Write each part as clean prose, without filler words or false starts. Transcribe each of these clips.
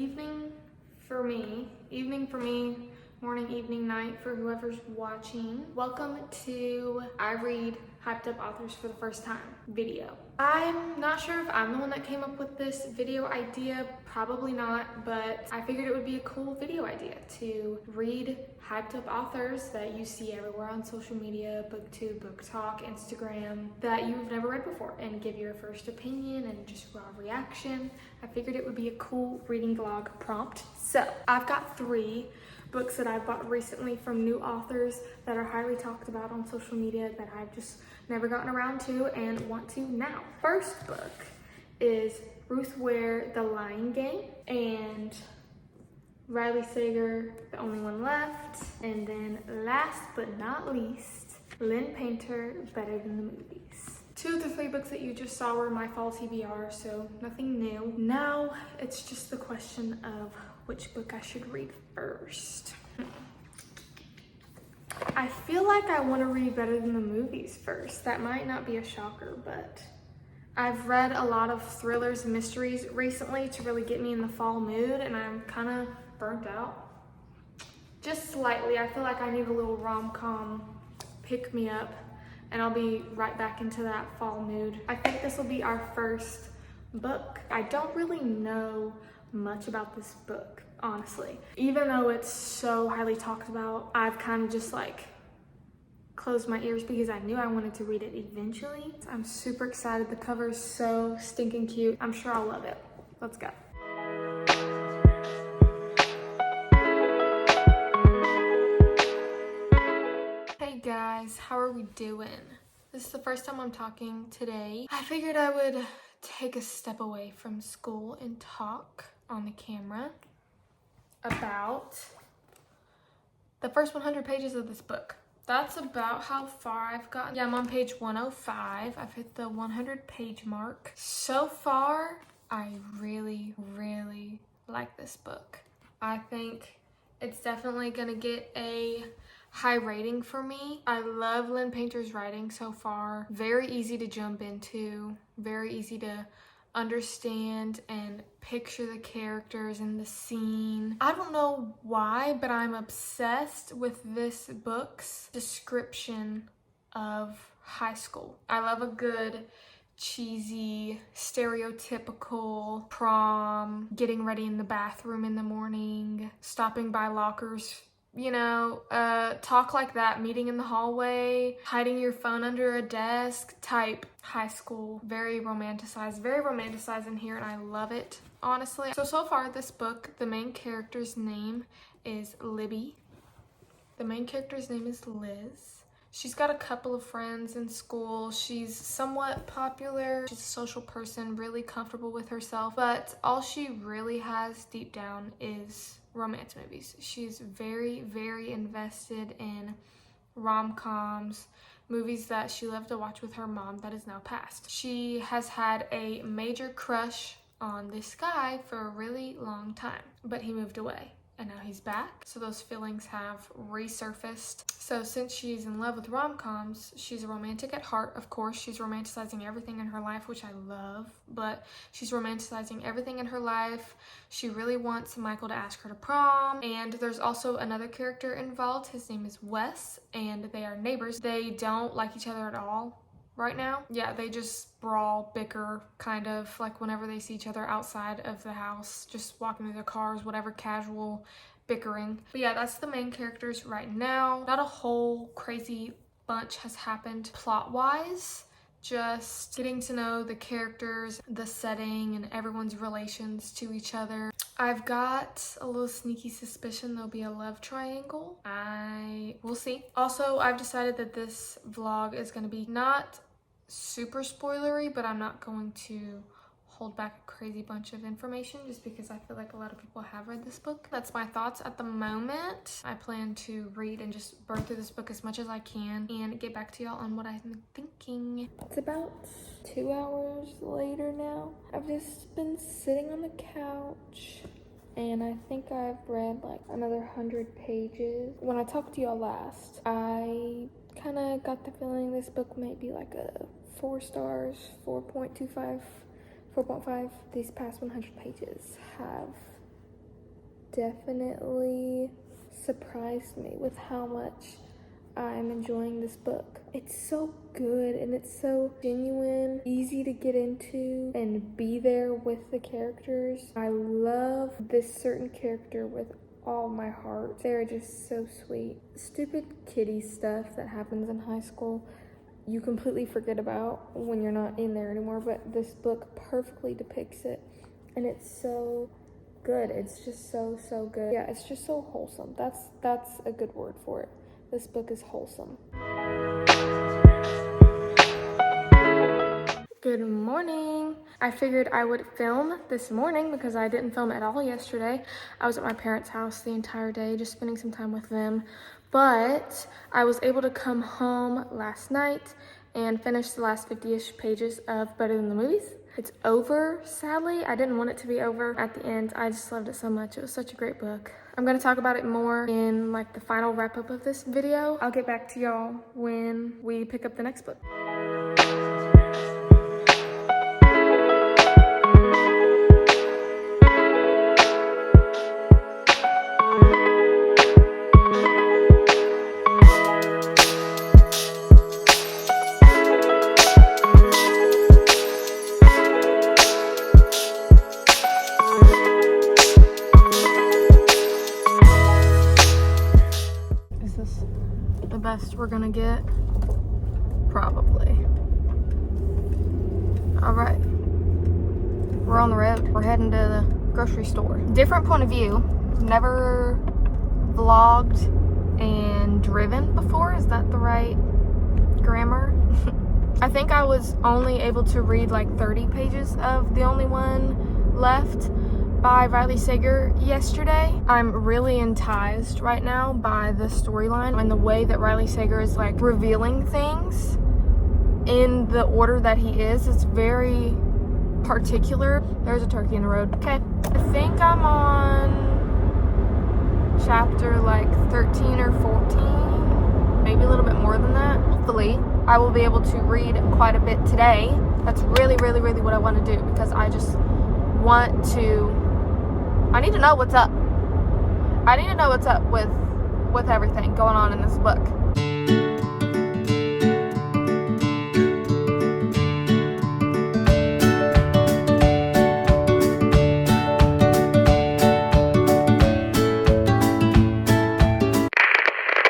evening for me, morning, evening, night for whoever's watching. Welcome to I Read Hyped Up Authors for the First Time video. I'm not sure if I'm the one that came up with this video idea, probably not, but I figured it would be a cool video idea to read hyped up authors that you see everywhere on social media, BookTube, BookTok, Instagram, that you've never read before, and give your first opinion and just raw reaction. I figured it would be a cool reading vlog prompt. So I've got 3 books that I've bought recently from new authors that are highly talked about on social media that I've just never gotten around to and want to now. First book is Ruth Ware, The Lying Game, and Riley Sager, The Only One Left, and then last but not least, Lynn Painter, Better Than the Movies. 2 of the 3 books that you just saw were my fall TBR, so nothing new. Now it's just the question of which book I should read first. I feel like I want to read Better Than the Movies first. That might not be a shocker, but I've read a lot of thrillers and mysteries recently to really get me in the fall mood, and I'm kind of burnt out. Just slightly. I feel like I need a little rom-com pick-me-up, and I'll be right back into that fall mood. I think this will be our first book. I don't really know much about this book, honestly. Even though it's so highly talked about, I've kind of just like closed my ears because I knew I wanted to read it eventually. I'm super excited. The cover is so stinking cute. I'm sure I'll love it. Let's go. Hey guys, how are we doing? This is the first time I'm talking today. I figured I would take a step away from school and talk on the camera about the first 100 pages of this book. That's about how far I've gotten. Yeah, I'm on page 105. I've hit the 100 page mark. So far, I really, really like this book. I think it's definitely gonna get a high rating for me. I love Lynn Painter's writing so far. Very easy to jump into, very easy to understand and picture the characters and the scene. I don't know why, but I'm obsessed with this book's description of high school. I love a good cheesy, stereotypical prom, getting ready in the bathroom in the morning, stopping by lockers, you know, talk like that, meeting in the hallway, hiding your phone under a desk type high school. Very romanticized in here, and I love it, honestly. So far this book, the main character's name is Libby. The main character's name is Liz. She's got a couple of friends in school. She's somewhat popular. She's a social person, really comfortable with herself, but all she really has deep down is romance movies. She's very, very invested in rom-coms, movies that she loved to watch with her mom that is now passed. She has had a major crush on this guy for a really long time, but he moved away. And now he's back, so those feelings have resurfaced. So since she's in love with rom-coms, she's a romantic at heart, of course. She's romanticizing everything in her life, which I love, but she's romanticizing everything in her life. She really wants Michael to ask her to prom, and there's also another character involved. His name is Wes, and they are neighbors. They don't like each other at all right now. Yeah, they just brawl, bicker, kind of like whenever they see each other outside of the house, just walking to their cars, whatever, casual bickering. But yeah, that's the main characters right now. Not a whole crazy bunch has happened plot-wise, just getting to know the characters, the setting, and everyone's relations to each other. I've got a little sneaky suspicion there'll be a love triangle. We'll see. Also, I've decided that this vlog is going to be not super spoilery, but I'm not going to hold back a crazy bunch of information just because I feel like a lot of people have read this book. That's my thoughts at the moment. I plan to read and just burn through this book as much as I can and get back to y'all on what I'm thinking. It's about 2 hours later now. I've just been sitting on the couch and I think I've read like another 100 pages. When I talked to y'all last, I kind of got the feeling this book might be like a 4 stars, 4.25, 4.5. These past 100 pages have definitely surprised me with how much I'm enjoying this book. It's so good and it's so genuine, easy to get into and be there with the characters. I love this certain character with all my heart. They're just so sweet. Stupid kiddie stuff that happens in high school you completely forget about when you're not in there anymore, but this book perfectly depicts it, and it's so good. It's just so good. Yeah, it's just so wholesome. That's a good word for it. This book is wholesome. Good morning. I figured I would film this morning because I didn't film at all yesterday. I was at my parents' house the entire day, just spending some time with them. But I was able to come home last night and finish the last 50-ish pages of Better Than the Movies. It's over, sadly. I didn't want it to be over at the end. I just loved it so much. It was such a great book. I'm gonna talk about it more in like the final wrap up of this video. I'll get back to y'all when we pick up the next book. Best we're gonna get, probably. All right, we're on the road. We're heading to the grocery store. Different point of view. Never vlogged and driven before. Is that the right grammar? I think I was only able to read like 30 pages of The Only One Left by Riley Sager yesterday. I'm really enticed right now by the storyline and the way that Riley Sager is like revealing things in the order that he is. It's very particular. There's a turkey in the road. Okay, I think I'm on chapter like 13 or 14, maybe a little bit more than that. Hopefully I will be able to read quite a bit today. That's really what I want to do, because I just want to, I need to know what's up. I need to know what's up with everything going on in this book.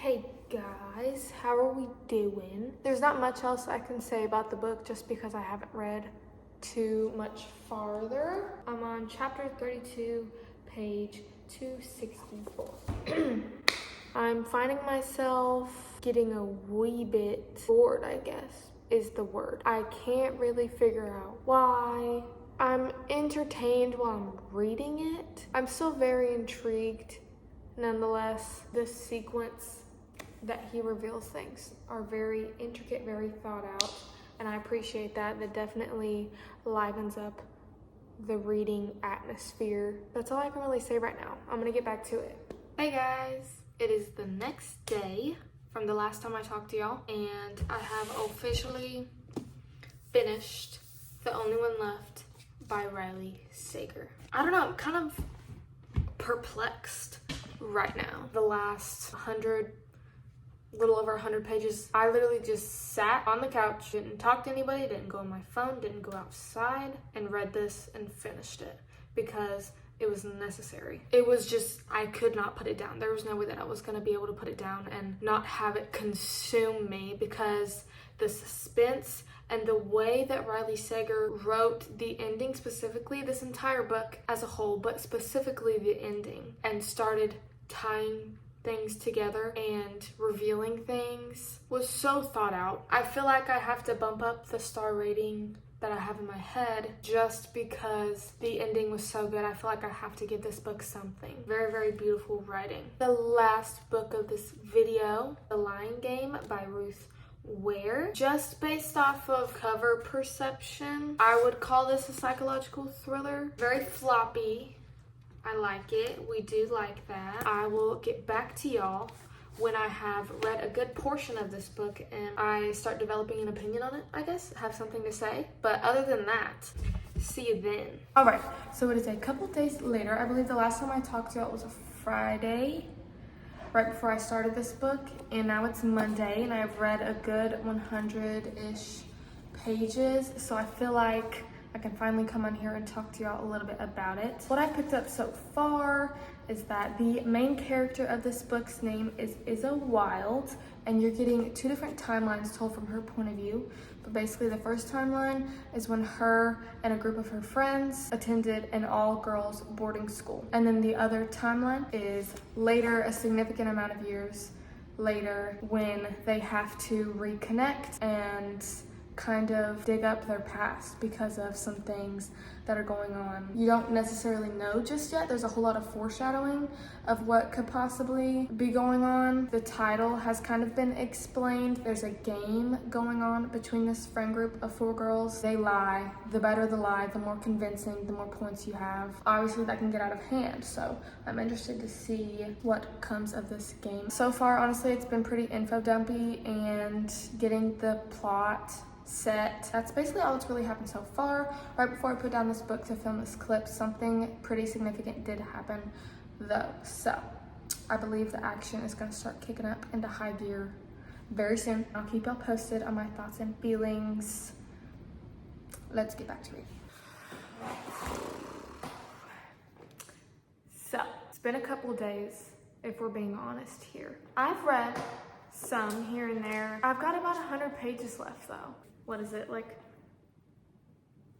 Hey guys, how are we doing? There's not much else I can say about the book just because I haven't read too much farther. I'm on chapter 32, page 264. I'm finding myself getting a wee bit bored, I guess is the word. I can't really figure out why. I'm entertained while I'm reading it. I'm still very intrigued nonetheless. The sequence that he reveals things are very intricate, very thought out. And I appreciate that. That definitely livens up the reading atmosphere. That's all I can really say right now. I'm gonna get back to it. Hey guys, it is the next day from the last time I talked to y'all, and I have officially finished The Only One Left by Riley Sager. I don't know, I'm kind of perplexed right now. The last little over 100 pages, I literally just sat on the couch, didn't talk to anybody, didn't go on my phone, didn't go outside, and read this and finished it because it was necessary. It was just, I could not put it down. There was no way that I was gonna be able to put it down and not have it consume me, because the suspense and the way that Riley Sager wrote the ending, specifically this entire book as a whole, but specifically the ending, and started tying things together and revealing things, was so thought out. I feel like I have to bump up the star rating that I have in my head just because the ending was so good. I feel like I have to give this book something. Very beautiful writing. The last book of this video, The Lying Game by Ruth Ware. Just based off of cover perception, I would call this a psychological thriller. Very floppy. I like it. We do like that. I will get back to y'all when I have read a good portion of this book and I start developing an opinion on it, I guess. Have something to say. But other than that, see you then. All right, so it is a couple days later. I believe the last time I talked to y'all was a Friday, right before I started this book, and now it's Monday, and I've read a good 100-ish pages, so I feel like I can finally come on here and talk to y'all a little bit about it. What I picked up so far is that the main character of this book's name is Isa Wilde, and you're getting two different timelines told from her point of view. But basically the first timeline is when her and a group of her friends attended an all-girls boarding school. And then the other timeline is later, a significant amount of years later, when they have to reconnect and kind of dig up their past because of some things that are going on. You don't necessarily know just yet. There's a whole lot of foreshadowing of what could possibly be going on. The title has kind of been explained. There's a game going on between this friend group of 4 girls. They lie. The better the lie, the more convincing, the more points you have. Obviously that can get out of hand, so I'm interested to see what comes of this game. So far, honestly, it's been pretty info dumpy and getting the plot set. That's basically all that's really happened so far. Right before I put down this book to film this clip, something pretty significant did happen though. So I believe the action is going to start kicking up into high gear very soon. I'll keep y'all posted on my thoughts and feelings. Let's get back to it. So it's been a couple days, if we're being honest here. I've read some here and there. I've got about 100 pages left though. What is it, like,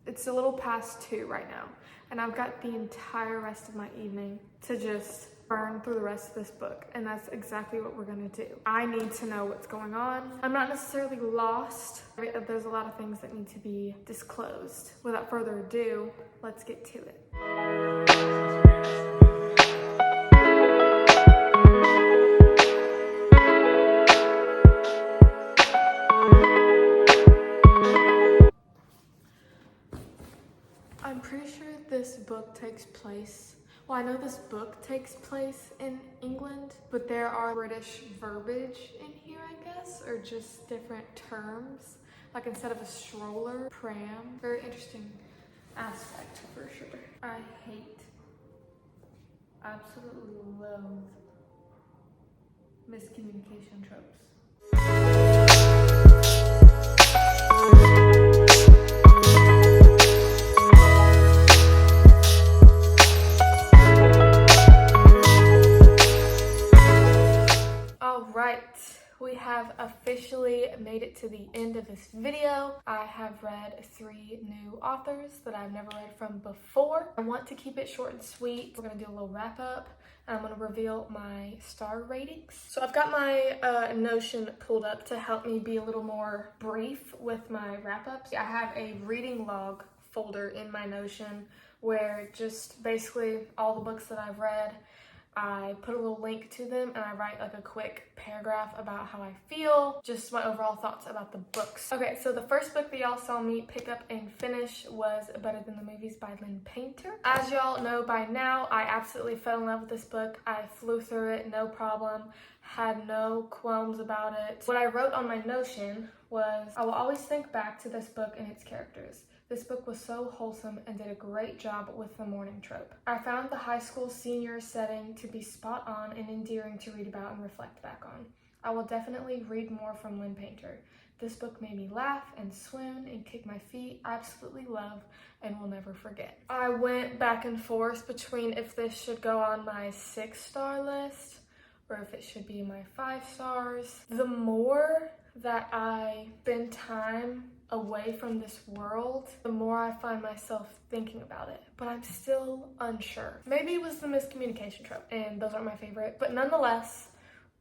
it's a little past 2 right now, and I've got the entire rest of my evening to just burn through the rest of this book, and that's exactly what we're gonna do. I need to know what's going on. I'm not necessarily lost. There's a lot of things that need to be disclosed. Without further ado, let's get to it. I'm pretty sure this book takes place, well, I know this book takes place in England, but there are British verbiage in here, I guess, or just different terms. Like instead of a stroller, pram. Very interesting aspect for sure. I hate, absolutely loathe miscommunication tropes. We have officially made it to the end of this video. I have read 3 new authors that I've never read from before. I want to keep it short and sweet. We're gonna do a little wrap up, and I'm gonna reveal my star ratings. So I've got my Notion pulled up to help me be a little more brief with my wrap ups. I have a reading log folder in my Notion where just basically all the books that I've read, I put a little link to them, and I write like a quick paragraph about how I feel, just my overall thoughts about the books. Okay, so the first book that y'all saw me pick up and finish was Better Than the Movies by Lynn Painter. As y'all know by now, I absolutely fell in love with this book. I flew through it, no problem, had no qualms about it. What I wrote on my Notion was, I will always think back to this book and its characters. This book was so wholesome and did a great job with the morning trope. I found the high school senior setting to be spot on and endearing to read about and reflect back on. I will definitely read more from Lynn Painter. This book made me laugh and swoon and kick my feet. I absolutely love and will never forget. I went back and forth between if this should go on my 6-star list or if it should be my 5 stars. The more that I spend time away from this world, the more I find myself thinking about it, but I'm still unsure. Maybe it was the miscommunication trope, and those aren't my favorite, but nonetheless,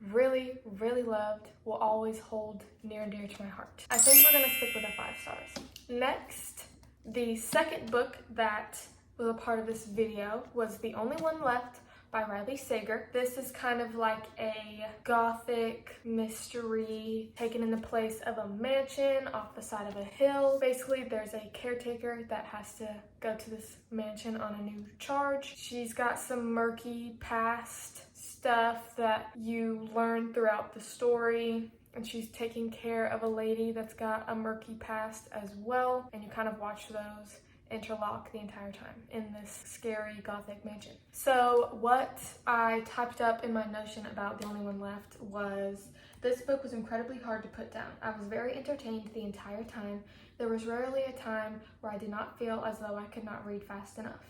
really, really loved, will always hold near and dear to my heart. I think we're gonna stick with the 5 stars. Next, the second book that was a part of this video was The Only One Left by Riley Sager. This is kind of like a gothic mystery taken in the place of a mansion off the side of a hill. Basically, there's a caretaker that has to go to this mansion on a new charge. She's got some murky past stuff that you learn throughout the story, and she's taking care of a lady that's got a murky past as well, and you kind of watch those interlock the entire time in this scary gothic mansion. So what I typed up in my Notion about The Only One Left was, this book was incredibly hard to put down. I was very entertained the entire time. There was rarely a time where I did not feel as though I could not read fast enough.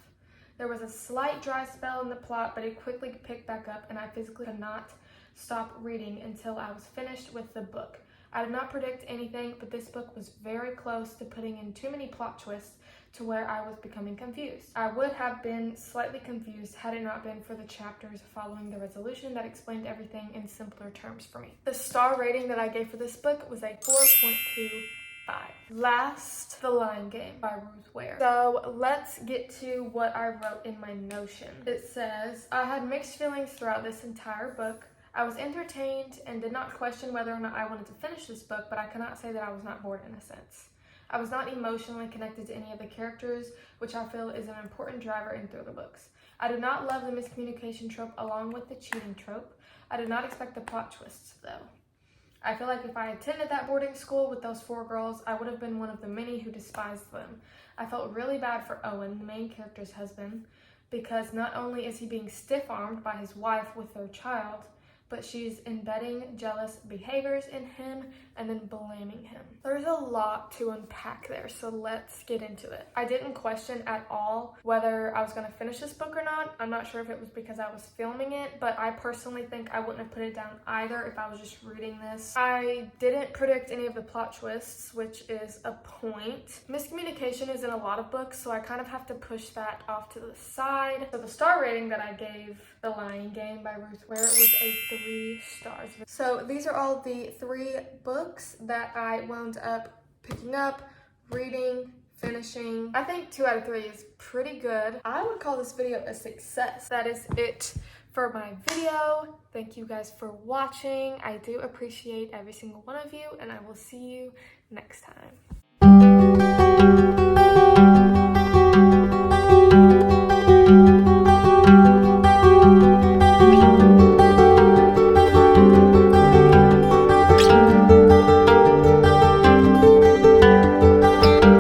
There was a slight dry spell in the plot, but it quickly picked back up, and I physically could not stop reading until I was finished with the book. I did not predict anything, but this book was very close to putting in too many plot twists to where I was becoming confused. I would have been slightly confused had it not been for the chapters following the resolution that explained everything in simpler terms for me. The star rating that I gave for this book was a 4.25. Last, The Lying Game by Ruth Ware. So let's get to what I wrote in my Notion. It says, I had mixed feelings throughout this entire book. I was entertained and did not question whether or not I wanted to finish this book, but I cannot say that I was not bored in a sense. I was not emotionally connected to any of the characters, which I feel is an important driver in thriller books. I did not love the miscommunication trope along with the cheating trope. I did not expect the plot twists, though. I feel like if I attended that boarding school with those 4 girls, I would have been one of the many who despised them. I felt really bad for Owen, the main character's husband, because not only is he being stiff-armed by his wife with their child, but she's embedding jealous behaviors in him and then blaming him. There's a lot to unpack there, so let's get into it. I didn't question at all whether I was gonna finish this book or not. I'm not sure if it was because I was filming it, but I personally think I wouldn't have put it down either if I was just reading this. I didn't predict any of the plot twists, which is a point. Miscommunication is in a lot of books, so I kind of have to push that off to the side. So the star rating that I gave The Lying Game by Ruth Ware was a 3 stars. So these are all the 3 books that I wound up picking up, reading, finishing. I think 2 out of 3 is pretty good. I would call this video a success. That is it for my video. Thank you guys for watching. I do appreciate every single one of you, and I will see you next time.